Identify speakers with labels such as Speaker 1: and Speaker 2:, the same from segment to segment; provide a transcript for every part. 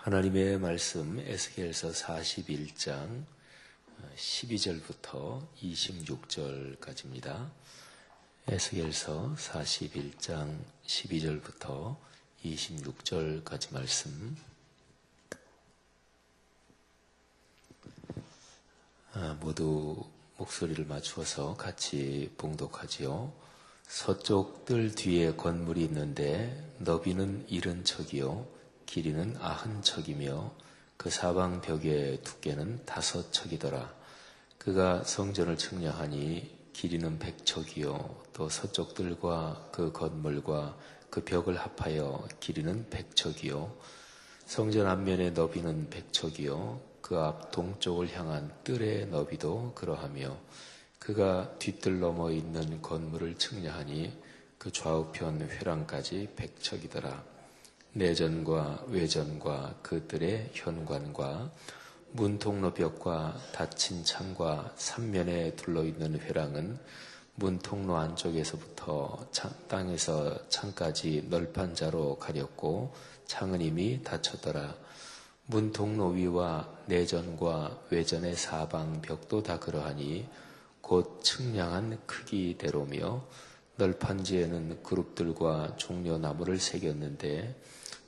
Speaker 1: 하나님의 말씀 에스겔서 41장 12절부터 26절까지입니다. 에스겔서 41장 12절부터 26절까지 말씀. 모두 목소리를 맞추어서 같이 봉독하지요. 서쪽 뜰 뒤에 건물이 있는데 너비는 70척이요 길이는 90척이며 그 사방 벽의 두께는 5척이더라. 그가 성전을 측량하니 길이는 100척이요 또 서쪽 뜰과 그 건물과 그 벽을 합하여 길이는 100척이요 성전 앞면의 너비는 100척이요 그 앞 동쪽을 향한 뜰의 너비도 그러하며 그가 뒷뜰 넘어 있는 건물을 측량하니 그 좌우편 회랑까지 100척이더라. 내전과 외전과 그 뜰의 현관과 문통로벽과 닫힌 창과 삼면에 둘러있는 회랑은 문통로 안쪽에서부터 땅에서 창까지 널판자로 가렸고 창은 이미 닫혔더라. 문통로 위와 내전과 외전의 사방 벽도 다 그러하니 곧 측량한 크기대로며 널판지에는 그룹들과 종려나무를 새겼는데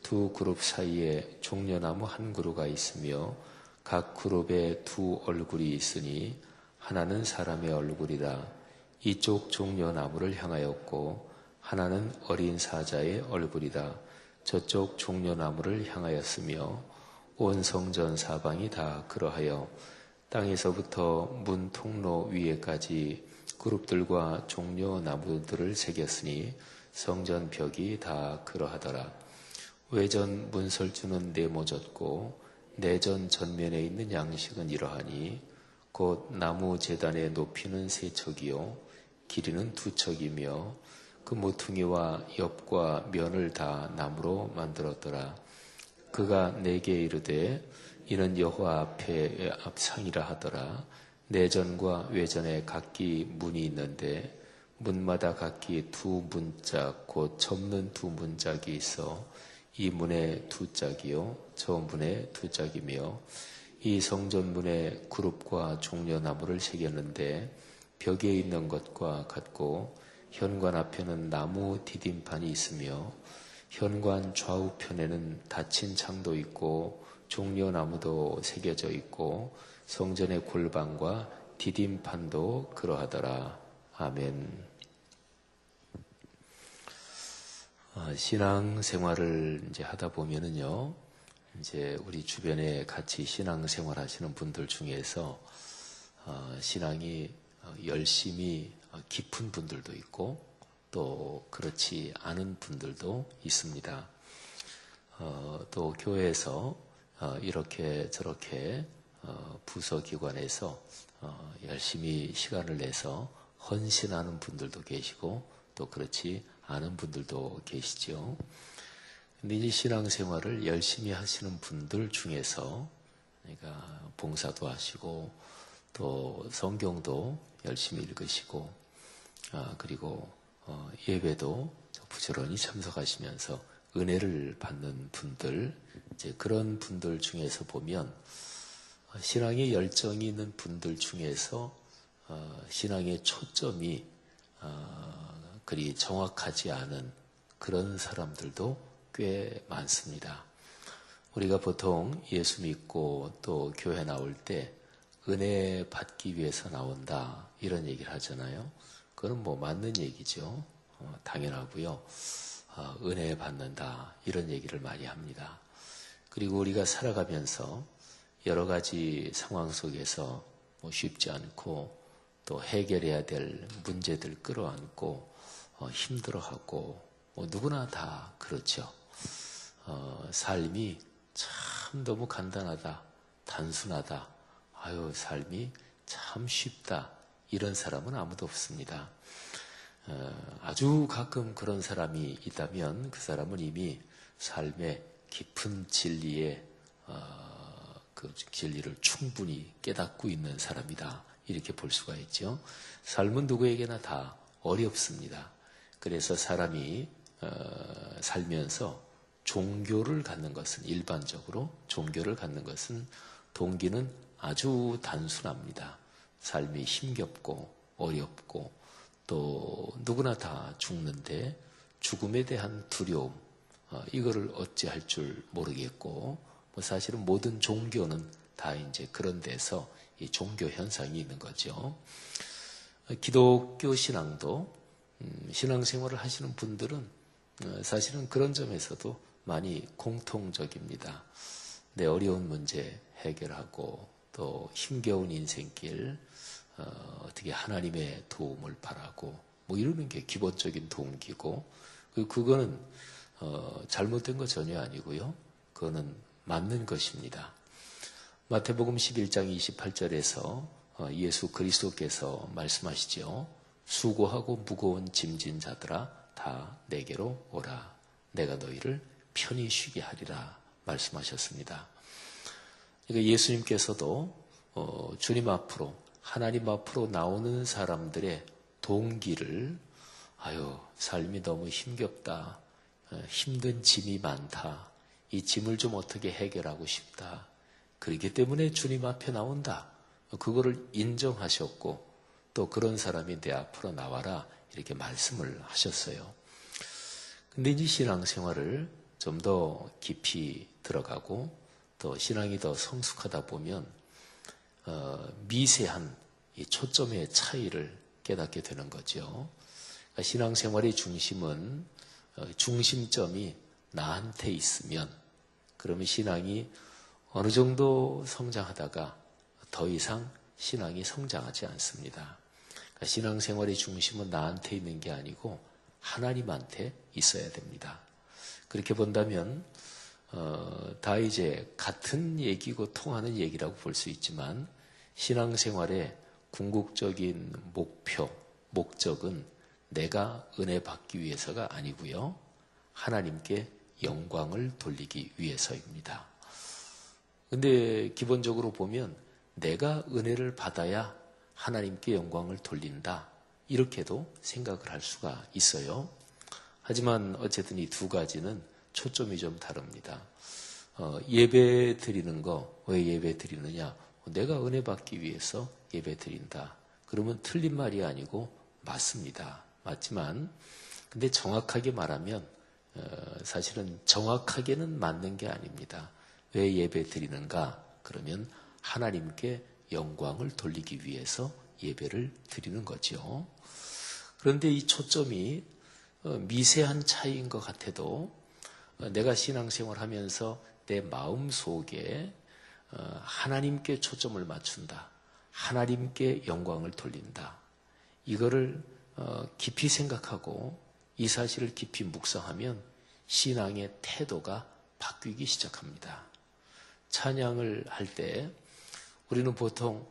Speaker 1: 두 그룹 사이에 종려나무 한 그루가 있으며 각 그룹에 두 얼굴이 있으니 하나는 사람의 얼굴이라. 이쪽 종려나무를 향하였고 하나는 어린 사자의 얼굴이다. 저쪽 종려나무를 향하였으며 온 성전 사방이 다 그러하여 땅에서부터 문 통로 위에까지 그룹들과 종려나무들을 새겼으니 성전 벽이 다 그러하더라. 외전 문설주는 네모졌고 내전 전면에 있는 양식은 이러하니 곧 나무 제단의 높이는 3척이요 길이는 2척이며 그 모퉁이와 옆과 면을 다 나무로 만들었더라. 그가 내게 이르되 이는 여호와 앞에 앞상이라 하더라. 내전과 외전에 각기 문이 있는데 문마다 각기 두 문짝 곧 접는 두 문짝이 있어 이 문에 2짝이요 저 문에 2짝이며 이 성전문에 그룹과 종려나무를 새겼는데 벽에 있는 것과 같고 현관 앞에는 나무 디딤판이 있으며 현관 좌우편에는 닫힌 창도 있고 종려나무도 새겨져 있고 성전의 골방과 디딤판도 그러하더라. 아멘. 신앙 생활을 이제 하다 보면은요, 이제 우리 주변에 같이 신앙 생활 하시는 분들 중에서 신앙이 열심히 깊은 분들도 있고 또 그렇지 않은 분들도 있습니다. 또 교회에서 이렇게 저렇게 부서기관에서 열심히 시간을 내서 헌신하는 분들도 계시고 또 그렇지 않은 분들도 계시죠. 근데 이 신앙생활을 열심히 하시는 분들 중에서 그러니까 봉사도 하시고 또 성경도 열심히 읽으시고 그리고 예배도 부지런히 참석하시면서 은혜를 받는 분들, 이제 그런 분들 중에서 보면 신앙에 열정이 있는 분들 중에서 신앙의 초점이 그리 정확하지 않은 그런 사람들도 꽤 많습니다. 우리가 보통 예수 믿고 또 교회 나올 때 은혜 받기 위해서 나온다 이런 얘기를 하잖아요. 그건 뭐 맞는 얘기죠. 당연하고요. 은혜 받는다 이런 얘기를 많이 합니다. 그리고 우리가 살아가면서 여러 가지 상황 속에서 쉽지 않고 또 해결해야 될 문제들 끌어안고 힘들어하고 누구나 다 그렇죠. 삶이 참 너무 간단하다, 단순하다, 삶이 참 쉽다 이런 사람은 아무도 없습니다. 아주 가끔 그런 사람이 있다면 그 사람은 이미 삶의 깊은 진리에 그 진리를 충분히 깨닫고 있는 사람이다 이렇게 볼 수가 있죠. 삶은 누구에게나 다 어렵습니다. 그래서 사람이 살면서 종교를 갖는 것은, 일반적으로 종교를 갖는 것은 동기는 아주 단순합니다. 삶이 힘겹고 어렵고 또 누구나 다 죽는데 죽음에 대한 두려움, 이거를 어찌할 줄 모르겠고, 사실은 모든 종교는 다 이제 그런 데서 이 종교 현상이 있는 거죠. 기독교 신앙도 신앙생활을 하시는 분들은 사실은 그런 점에서도 많이 공통적입니다. 내 어려운 문제 해결하고 또 힘겨운 인생길 어떻게 하나님의 도움을 바라고 이러는 게 기본적인 동기고, 그거는 잘못된 거 전혀 아니고요. 그거는 맞는 것입니다. 마태복음 11장 28절에서 예수 그리스도께서 말씀하시죠. 수고하고 무거운 짐진 자들아 다 내게로 오라. 내가 너희를 편히 쉬게 하리라 말씀하셨습니다. 그러니까 예수님께서도 주님 앞으로, 하나님 앞으로 나오는 사람들의 동기를 삶이 너무 힘겹다, 힘든 짐이 많다, 이 짐을 좀 어떻게 해결하고 싶다, 그렇기 때문에 주님 앞에 나온다, 그거를 인정하셨고 또 그런 사람이 내 앞으로 나와라 이렇게 말씀을 하셨어요. 근데 이제 신앙생활을 좀 더 깊이 들어가고 또 신앙이 더 성숙하다 보면 미세한 이 초점의 차이를 깨닫게 되는 거죠. 그러니까 신앙생활의 중심은 중심점이 나한테 있으면 그러면 신앙이 어느 정도 성장하다가 더 이상 신앙이 성장하지 않습니다. 그러니까 신앙생활의 중심은 나한테 있는 게 아니고 하나님한테 있어야 됩니다. 그렇게 본다면 다 이제 같은 얘기고 통하는 얘기라고 볼 수 있지만 신앙생활의 궁극적인 목적은 내가 은혜 받기 위해서가 아니고요. 하나님께 영광을 돌리기 위해서입니다. 근데 기본적으로 보면 내가 은혜를 받아야 하나님께 영광을 돌린다, 이렇게도 생각을 할 수가 있어요. 하지만 어쨌든 이 두 가지는 초점이 좀 다릅니다. 예배 드리는 거, 왜 예배 드리느냐? 내가 은혜 받기 위해서 예배 드린다. 그러면 틀린 말이 아니고 맞습니다. 맞지만 근데 정확하게 말하면 사실은 정확하게는 맞는 게 아닙니다. 왜 예배 드리는가? 그러면 하나님께 영광을 돌리기 위해서 예배를 드리는 거죠. 그런데 이 초점이 미세한 차이인 것 같아도 내가 신앙생활 하면서 내 마음 속에 하나님께 초점을 맞춘다, 하나님께 영광을 돌린다, 이거를 깊이 생각하고 이 사실을 깊이 묵상하면 신앙의 태도가 바뀌기 시작합니다. 찬양을 할 때 우리는 보통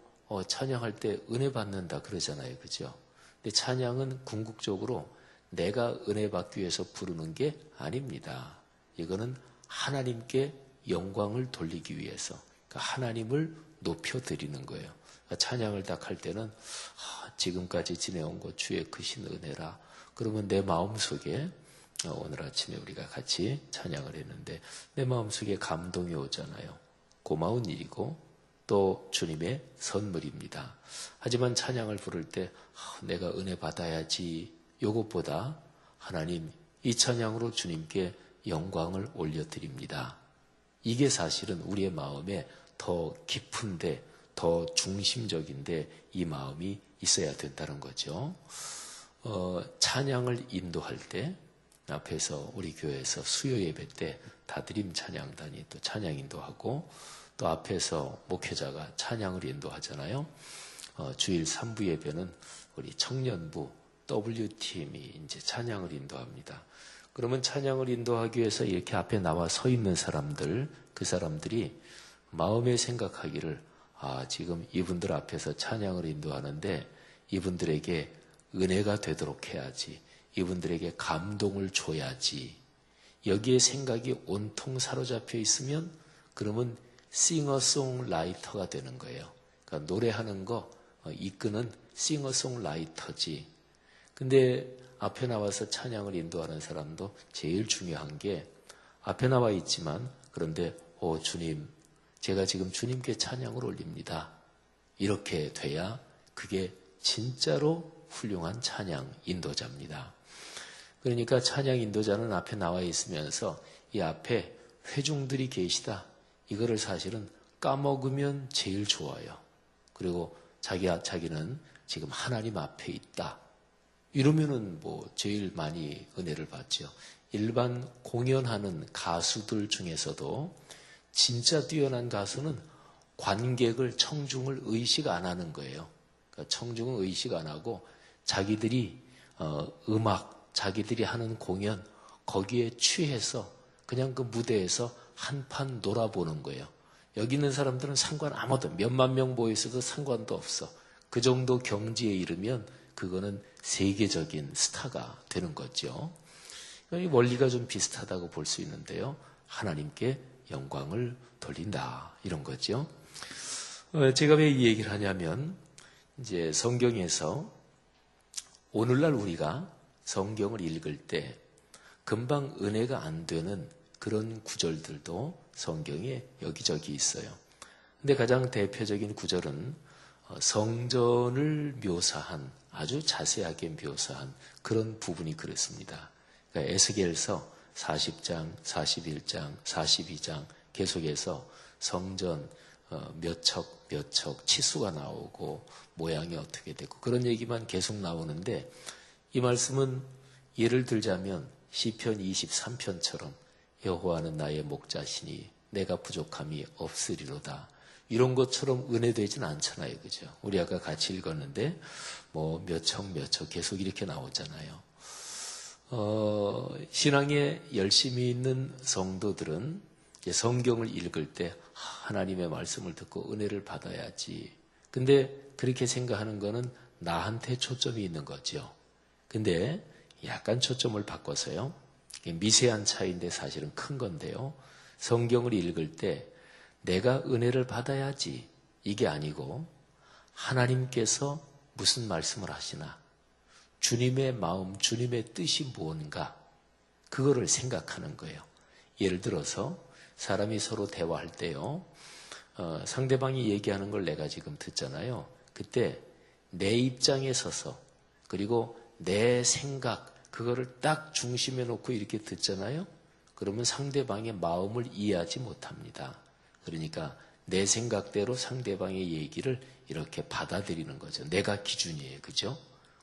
Speaker 1: 찬양할 때 은혜 받는다 그러잖아요. 그죠? 근데 찬양은 궁극적으로 내가 은혜 받기 위해서 부르는 게 아닙니다. 이거는 하나님께 영광을 돌리기 위해서, 그러니까 하나님을 높여드리는 거예요. 그러니까 찬양을 딱 할 때는 지금까지 지내온 것 주의 크신 은혜라. 그러면 내 마음속에 오늘 아침에 우리가 같이 찬양을 했는데 내 마음속에 감동이 오잖아요. 고마운 일이고 또 주님의 선물입니다. 하지만 찬양을 부를 때 내가 은혜 받아야지, 이것보다 하나님 이 찬양으로 주님께 영광을 올려드립니다. 이게 사실은 우리의 마음에 더 깊은데 더 중심적인데 이 마음이 있어야 된다는 거죠. 찬양을 인도할 때 앞에서 우리 교회에서 수요 예배 때 다드림 찬양단이 또 찬양 인도하고 또 앞에서 목회자가 찬양을 인도하잖아요. 주일 3부 예배는 우리 청년부 W팀이 이제 찬양을 인도합니다. 그러면 찬양을 인도하기 위해서 이렇게 앞에 나와 서 있는 사람들, 그 사람들이 마음에 생각하기를 지금 이분들 앞에서 찬양을 인도하는데 이분들에게 은혜가 되도록 해야지, 이분들에게 감동을 줘야지, 여기에 생각이 온통 사로잡혀 있으면 그러면 싱어송라이터가 되는 거예요. 그러니까 노래하는 거 이끄는 싱어송라이터지. 근데 앞에 나와서 찬양을 인도하는 사람도 제일 중요한 게 앞에 나와 있지만 그런데 주님, 제가 지금 주님께 찬양을 올립니다. 이렇게 돼야 그게 진짜로 훌륭한 찬양 인도자입니다. 그러니까 찬양 인도자는 앞에 나와 있으면서 이 앞에 회중들이 계시다. 이거를 사실은 까먹으면 제일 좋아요. 그리고 자기는 지금 하나님 앞에 있다. 이러면은 제일 많이 은혜를 받죠. 일반 공연하는 가수들 중에서도 진짜 뛰어난 가수는 관객을 청중을 의식 안 하는 거예요. 그러니까 청중은 의식 안 하고 자기들이 음악, 자기들이 하는 공연 거기에 취해서 그냥 그 무대에서 한판 놀아보는 거예요. 여기 있는 사람들은 상관 아무도 몇만 명 모여 있어도 상관도 없어. 그 정도 경지에 이르면 그거는 세계적인 스타가 되는 거죠. 이 원리가 좀 비슷하다고 볼 수 있는데요. 하나님께 영광을 돌린다 이런 거죠. 제가 왜 이 얘기를 하냐면 이제 성경에서 오늘날 우리가 성경을 읽을 때 금방 은혜가 안 되는 그런 구절들도 성경에 여기저기 있어요. 근데 가장 대표적인 구절은 성전을 묘사한 아주 자세하게 묘사한 그런 부분이 그렇습니다. 그러니까 에스겔서 40장, 41장, 42장 계속해서 성전 몇 척 치수가 나오고 모양이 어떻게 되고 그런 얘기만 계속 나오는데 이 말씀은 예를 들자면 시편 23편처럼 여호와는 나의 목자시니 내가 부족함이 없으리로다. 이런 것처럼 은혜되진 않잖아요. 그죠? 우리 아까 같이 읽었는데 몇 척 계속 이렇게 나오잖아요. 신앙에 열심히 있는 성도들은 성경을 읽을 때 하나님의 말씀을 듣고 은혜를 받아야지. 근데 그렇게 생각하는 거는 나한테 초점이 있는 거죠. 근데 약간 초점을 바꿔서요. 미세한 차이인데 사실은 큰 건데요. 성경을 읽을 때 내가 은혜를 받아야지 이게 아니고 하나님께서 무슨 말씀을 하시나 주님의 마음, 주님의 뜻이 무언가 그거를 생각하는 거예요. 예를 들어서 사람이 서로 대화할 때요. 상대방이 얘기하는 걸 내가 지금 듣잖아요. 그때 내 입장에 서서 그리고 내 생각 그거를 딱 중심에 놓고 이렇게 듣잖아요. 그러면 상대방의 마음을 이해하지 못합니다. 그러니까 내 생각대로 상대방의 얘기를 이렇게 받아들이는 거죠. 내가 기준이에요. 그죠?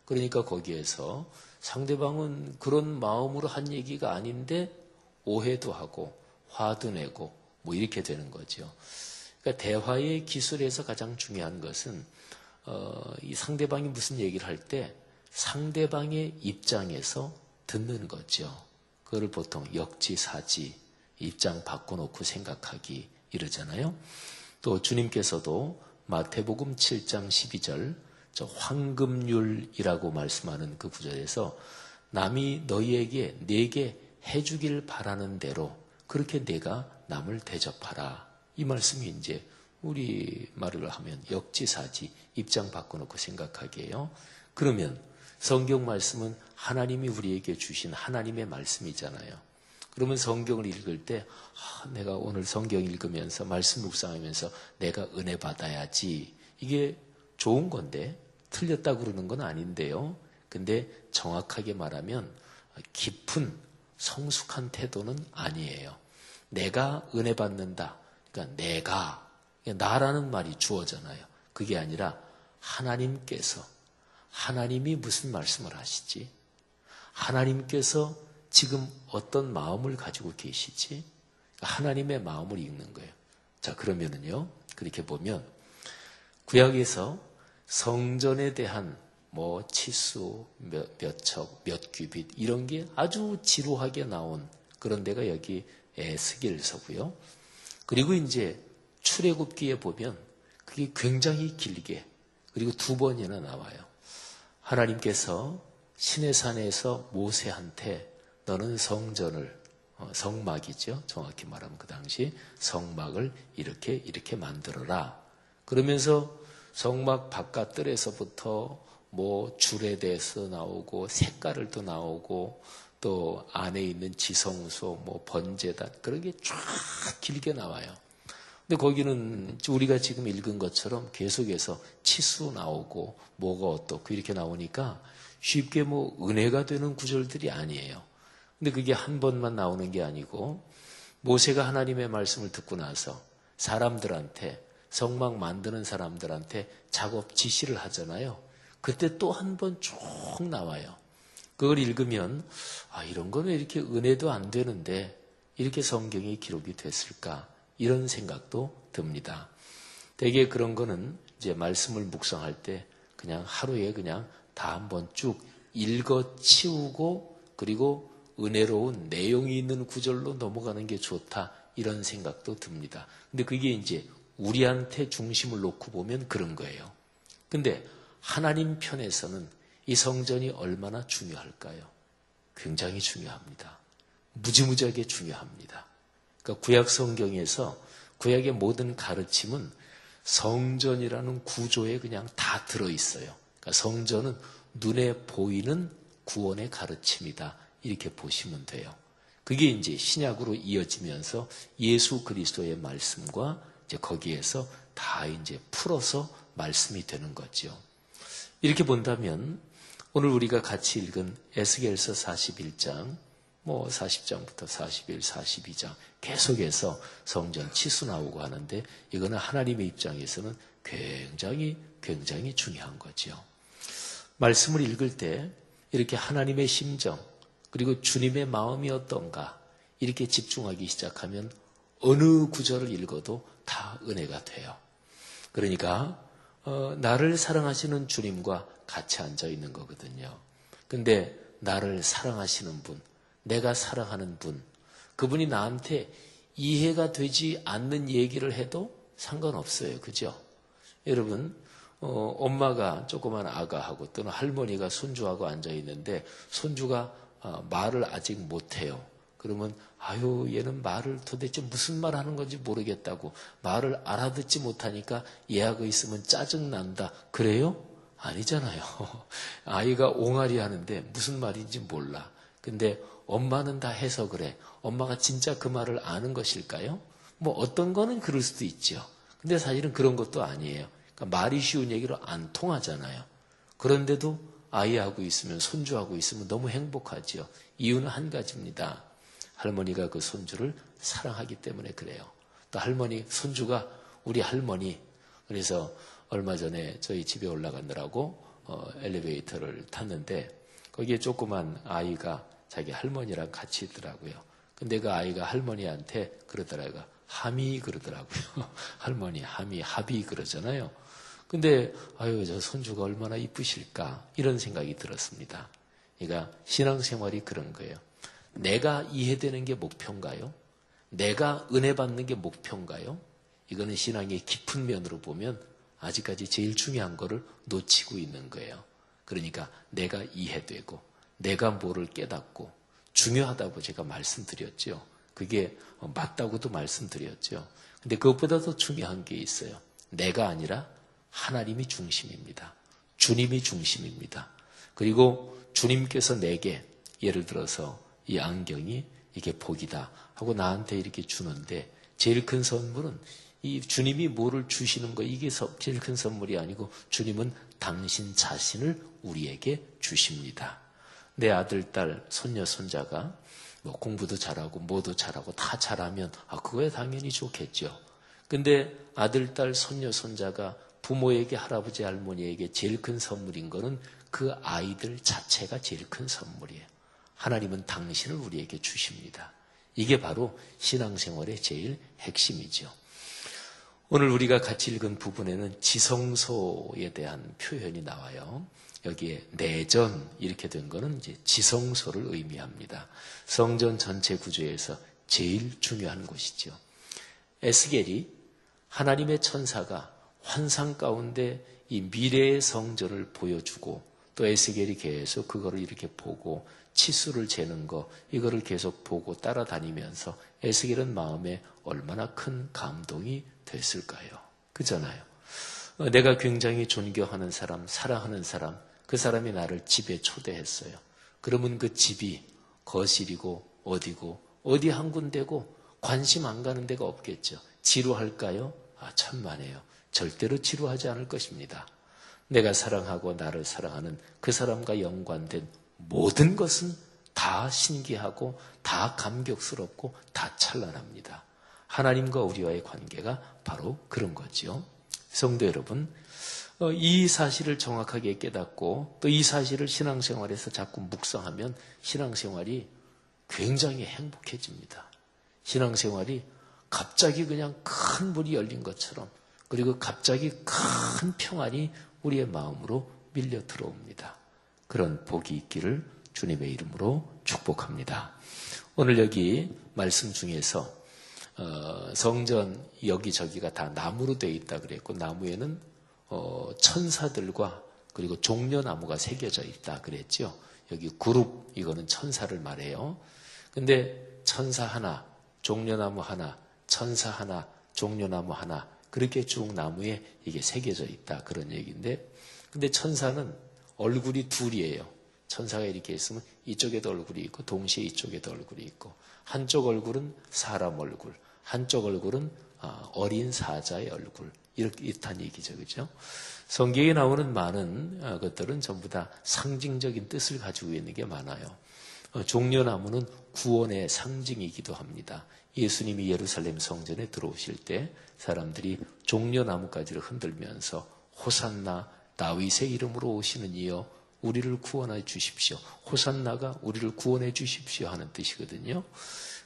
Speaker 1: 그러니까 거기에서 상대방은 그런 마음으로 한 얘기가 아닌데 오해도 하고 화도 내고 이렇게 되는 거죠. 그러니까 대화의 기술에서 가장 중요한 것은 이 상대방이 무슨 얘기를 할 때 상대방의 입장에서 듣는 거죠. 그걸 보통 역지사지, 입장 바꿔놓고 생각하기 이러잖아요. 또 주님께서도 마태복음 7장 12절 황금률이라고 말씀하는 그 구절에서 남이 너희에게 내게 해주길 바라는 대로 그렇게 내가 남을 대접하라. 이 말씀이 이제 우리 말을 하면 역지사지, 입장 바꿔놓고 생각하기예요. 그러면 성경 말씀은 하나님이 우리에게 주신 하나님의 말씀이잖아요. 그러면 성경을 읽을 때 내가 오늘 성경 읽으면서 말씀 묵상하면서 내가 은혜 받아야지. 이게 좋은 건데 틀렸다고 그러는 건 아닌데요. 근데 정확하게 말하면 깊은 성숙한 태도는 아니에요. 내가 은혜 받는다. 그러니까 내가 나라는 말이 주어잖아요. 그게 아니라 하나님이 무슨 말씀을 하시지? 하나님께서 지금 어떤 마음을 가지고 계시지? 하나님의 마음을 읽는 거예요. 자, 그러면은요, 그렇게 보면, 구약에서 성전에 대한 치수, 몇 척, 몇 규빗, 이런 게 아주 지루하게 나온 그런 데가 여기 에스겔서고요. 그리고 이제 출애굽기에 보면 그게 굉장히 길게, 그리고 2번이나 나와요. 하나님께서 시내산에서 모세한테 너는 성전을 성막이죠. 정확히 말하면 그 당시 성막을 이렇게 만들어라. 그러면서 성막 바깥뜰에서부터 줄에 대해서 나오고 색깔을 또 나오고 또 안에 있는 지성소, 뭐 번제단 그런 게 쫙 길게 나와요. 근데 거기는 우리가 지금 읽은 것처럼 계속해서 치수 나오고 뭐가 어떻고 이렇게 나오니까 쉽게 뭐 은혜가 되는 구절들이 아니에요. 근데 그게 한 번만 나오는 게 아니고 모세가 하나님의 말씀을 듣고 나서 사람들한테 성막 만드는 사람들한테 작업 지시를 하잖아요. 그때 또 한 번 쭉 나와요. 그걸 읽으면 이런 건 왜 이렇게 은혜도 안 되는데 이렇게 성경에 기록이 됐을까? 이런 생각도 듭니다. 대개 그런 거는 이제 말씀을 묵상할 때 그냥 하루에 그냥 다 한번 쭉 읽어 치우고 그리고 은혜로운 내용이 있는 구절로 넘어가는 게 좋다. 이런 생각도 듭니다. 근데 그게 이제 우리한테 중심을 놓고 보면 그런 거예요. 근데 하나님 편에서는 이 성전이 얼마나 중요할까요? 굉장히 중요합니다. 무지무지하게 중요합니다. 그러니까 구약 성경에서 구약의 모든 가르침은 성전이라는 구조에 그냥 다 들어있어요. 그러니까 성전은 눈에 보이는 구원의 가르침이다. 이렇게 보시면 돼요. 그게 이제 신약으로 이어지면서 예수 그리스도의 말씀과 이제 거기에서 다 이제 풀어서 말씀이 되는 거죠. 이렇게 본다면 오늘 우리가 같이 읽은 에스겔서 41장, 40장부터 41, 42장 계속해서 성전 치수 나오고 하는데 이거는 하나님의 입장에서는 굉장히 중요한 거죠. 말씀을 읽을 때 이렇게 하나님의 심정 그리고 주님의 마음이 어떤가 이렇게 집중하기 시작하면 어느 구절을 읽어도 다 은혜가 돼요. 그러니까 나를 사랑하시는 주님과 같이 앉아 있는 거거든요. 근데 나를 사랑하시는 분, 내가 사랑하는 분, 그분이 나한테 이해가 되지 않는 얘기를 해도 상관없어요. 그죠? 여러분, 엄마가 조그만 아가하고 또는 할머니가 손주하고 앉아 있는데 손주가 말을 아직 못해요. 그러면 얘는 말을 도대체 무슨 말 하는 건지 모르겠다고 말을 알아듣지 못하니까 얘하고 있으면 짜증난다. 그래요? 아니잖아요. 아이가 옹알이 하는데 무슨 말인지 몰라. 근데 엄마는 다 해서 그래. 엄마가 진짜 그 말을 아는 것일까요? 어떤 거는 그럴 수도 있죠. 근데 사실은 그런 것도 아니에요. 그러니까 말이 쉬운 얘기로 안 통하잖아요. 그런데도 아이하고 있으면 손주하고 있으면 너무 행복하죠. 이유는 한 가지입니다. 할머니가 그 손주를 사랑하기 때문에 그래요. 또 손주가 우리 할머니, 그래서 얼마 전에 저희 집에 올라가느라고 엘리베이터를 탔는데 거기에 조그만 아이가 자기 할머니랑 같이 있더라고요. 근데 그 아이가 할머니한테 그러더라고요. 하미 그러더라고요. 할머니, 하미, 하비 그러잖아요. 근데 저 손주가 얼마나 이쁘실까 이런 생각이 들었습니다. 그러니까 신앙생활이 그런 거예요. 내가 이해되는 게 목표인가요? 내가 은혜 받는 게 목표인가요? 이거는 신앙의 깊은 면으로 보면 아직까지 제일 중요한 거를 놓치고 있는 거예요. 그러니까 내가 이해되고 내가 뭐를 깨닫고 중요하다고 제가 말씀드렸죠. 그게 맞다고도 말씀드렸죠. 근데 그것보다 더 중요한 게 있어요. 내가 아니라 하나님이 중심입니다. 주님이 중심입니다. 그리고 주님께서 내게 예를 들어서 이 안경이 이게 복이다 하고 나한테 이렇게 주는데 제일 큰 선물은 이 주님이 뭐를 주시는 거 이게 제일 큰 선물이 아니고 주님은 당신 자신을 우리에게 주십니다. 내 아들, 딸, 손녀, 손자가 공부도 잘하고 뭐도 잘하고 다 잘하면 그거야 당연히 좋겠죠. 근데 아들, 딸, 손녀, 손자가 부모에게 할아버지, 할머니에게 제일 큰 선물인 거는 그 아이들 자체가 제일 큰 선물이에요. 하나님은 당신을 우리에게 주십니다. 이게 바로 신앙생활의 제일 핵심이죠. 오늘 우리가 같이 읽은 부분에는 지성소에 대한 표현이 나와요. 여기에 내전 이렇게 된 거는 이제 지성소를 의미합니다. 성전 전체 구조에서 제일 중요한 곳이죠. 에스겔이 하나님의 천사가 환상 가운데 이 미래의 성전을 보여주고 또 에스겔이 계속 그거를 이렇게 보고 치수를 재는 거 이거를 계속 보고 따라다니면서 에스겔은 마음에 얼마나 큰 감동이 됐을까요? 그잖아요. 내가 굉장히 존경하는 사람, 사랑하는 사람, 그 사람이 나를 집에 초대했어요. 그러면 그 집이 거실이고 어디고 어디 한 군데고 관심 안 가는 데가 없겠죠. 지루할까요? 천만에요. 절대로 지루하지 않을 것입니다. 내가 사랑하고 나를 사랑하는 그 사람과 연관된 모든 것은 다 신기하고 다 감격스럽고 다 찬란합니다. 하나님과 우리와의 관계가 바로 그런 거죠. 성도 여러분, 이 사실을 정확하게 깨닫고 또 이 사실을 신앙생활에서 자꾸 묵상하면 신앙생활이 굉장히 행복해집니다. 신앙생활이 갑자기 그냥 큰 문이 열린 것처럼, 그리고 갑자기 큰 평안이 우리의 마음으로 밀려 들어옵니다. 그런 복이 있기를 주님의 이름으로 축복합니다. 오늘 여기 말씀 중에서 성전 여기저기가 다 나무로 되어 있다 그랬고, 나무에는 천사들과 그리고 종려나무가 새겨져 있다 그랬죠. 여기 그룹, 이거는 천사를 말해요. 근데 천사 하나, 종려나무 하나, 천사 하나, 종려나무 하나, 그렇게 쭉 나무에 이게 새겨져 있다 그런 얘기인데, 근데 천사는 얼굴이 둘이에요. 천사가 이렇게 있으면 이쪽에도 얼굴이 있고 동시에 이쪽에도 얼굴이 있고, 한쪽 얼굴은 사람 얼굴, 한쪽 얼굴은 어린 사자의 얼굴, 이렇게 있다는 얘기죠. 그죠? 성경에 나오는 많은 것들은 전부 다 상징적인 뜻을 가지고 있는 게 많아요. 종려나무는 구원의 상징이기도 합니다. 예수님이 예루살렘 성전에 들어오실 때 사람들이 종려나무까지를 흔들면서 호산나, 다윗의 이름으로 오시는 이여 우리를 구원해 주십시오. 호산나가 우리를 구원해 주십시오 하는 뜻이거든요.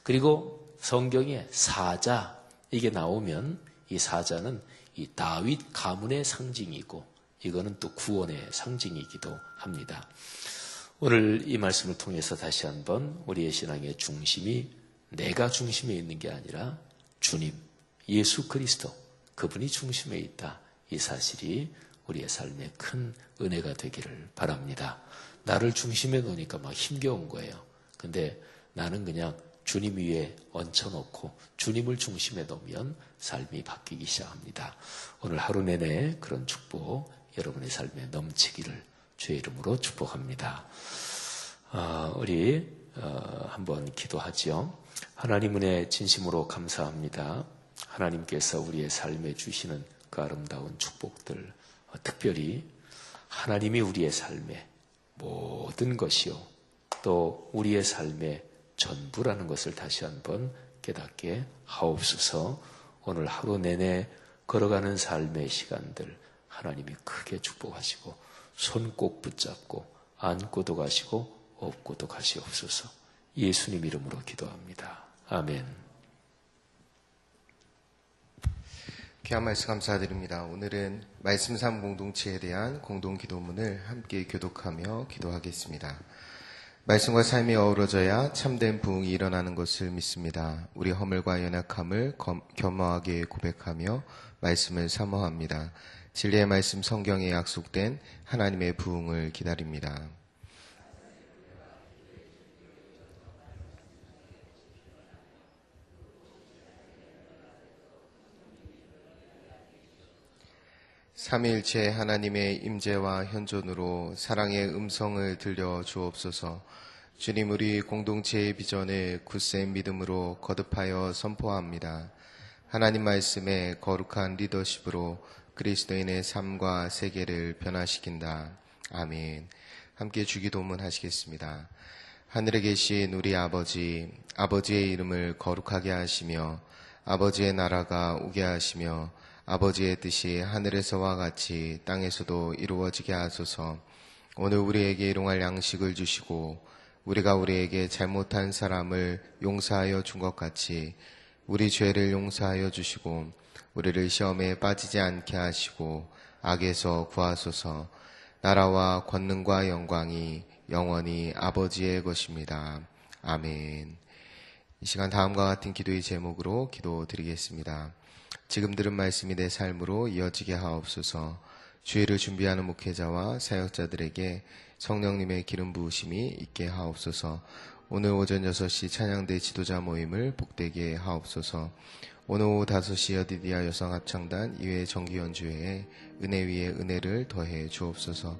Speaker 1: 그리고 성경에 사자, 이게 나오면 이 사자는 이 다윗 가문의 상징이고, 이거는 또 구원의 상징이기도 합니다. 오늘 이 말씀을 통해서 다시 한번 우리의 신앙의 중심이 내가 중심에 있는 게 아니라 주님, 예수 그리스도, 그분이 중심에 있다, 이 사실이 우리의 삶에 큰 은혜가 되기를 바랍니다. 나를 중심에 놓으니까 막 힘겨운 거예요. 근데 나는 그냥 주님 위에 얹혀놓고 주님을 중심에 놓으면 삶이 바뀌기 시작합니다. 오늘 하루 내내 그런 축복 여러분의 삶에 넘치기를 주의 이름으로 축복합니다. 우리 한번 기도하죠. 하나님 은혜 진심으로 감사합니다. 하나님께서 우리의 삶에 주시는 그 아름다운 축복들, 특별히 하나님이 우리의 삶의 모든 것이요 또 우리의 삶의 전부라는 것을 다시 한번 깨닫게 하옵소서. 오늘 하루 내내 걸어가는 삶의 시간들 하나님이 크게 축복하시고 손 꼭 붙잡고 안고도 가시고 업고도 가시옵소서. 예수님 이름으로 기도합니다. 아멘.
Speaker 2: 귀한 말씀 감사드립니다. 오늘은 말씀 삶 공동체에 대한 공동 기도문을 함께 교독하며 기도하겠습니다. 말씀과 삶이 어우러져야 참된 부흥이 일어나는 것을 믿습니다. 우리 허물과 연약함을 겸허하게 고백하며 말씀을 사모합니다. 진리의 말씀 성경에 약속된 하나님의 부흥을 기다립니다. 삼위일체 하나님의 임재와 현존으로 사랑의 음성을 들려 주옵소서. 주님, 우리 공동체의 비전을 굳센 믿음으로 거듭하여 선포합니다. 하나님 말씀의 거룩한 리더십으로 그리스도인의 삶과 세계를 변화시킨다. 아멘. 함께 주기도문 하시겠습니다. 하늘에 계신 우리 아버지, 아버지의 이름을 거룩하게 하시며 아버지의 나라가 오게 하시며 아버지의 뜻이 하늘에서와 같이 땅에서도 이루어지게 하소서. 오늘 우리에게 일용할 양식을 주시고 우리가 우리에게 잘못한 사람을 용서하여 준 것 같이 우리 죄를 용서하여 주시고 우리를 시험에 빠지지 않게 하시고 악에서 구하소서. 나라와 권능과 영광이 영원히 아버지의 것입니다. 아멘. 이 시간 다음과 같은 기도의 제목으로 기도드리겠습니다. 지금 들은 말씀이 내 삶으로 이어지게 하옵소서. 주일을 준비하는 목회자와 사역자들에게 성령님의 기름 부으심이 있게 하옵소서. 오늘 오전 6시 찬양대 지도자 모임을 복되게 하옵소서. 오늘 오후 5시 여디디아 여성합창단 2회 정기연주회에 은혜 위에 은혜를 더해 주옵소서.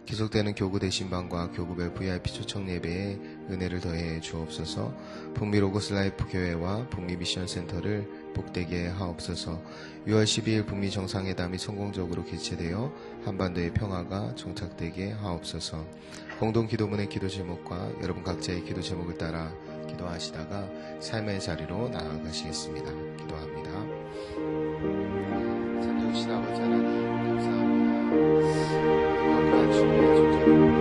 Speaker 2: 계속되는 교구 대신방과 교구별 VIP 초청 예배에 은혜를 더해 주옵소서. 북미 로고스 라이프 교회와 북미 미션 센터를 복되게 하옵소서. 6월 12일 북미 정상회담이 성공적으로 개최되어 한반도의 평화가 정착되게 하옵소서. 공동 기도문의 기도 제목과 여러분 각자의 기도 제목을 따라 기도하시다가 삶의 자리로 나아가시겠습니다. 기도합니다. 살려주신 아버지 하나님 감사합니다. 거룩한 주님의 존재를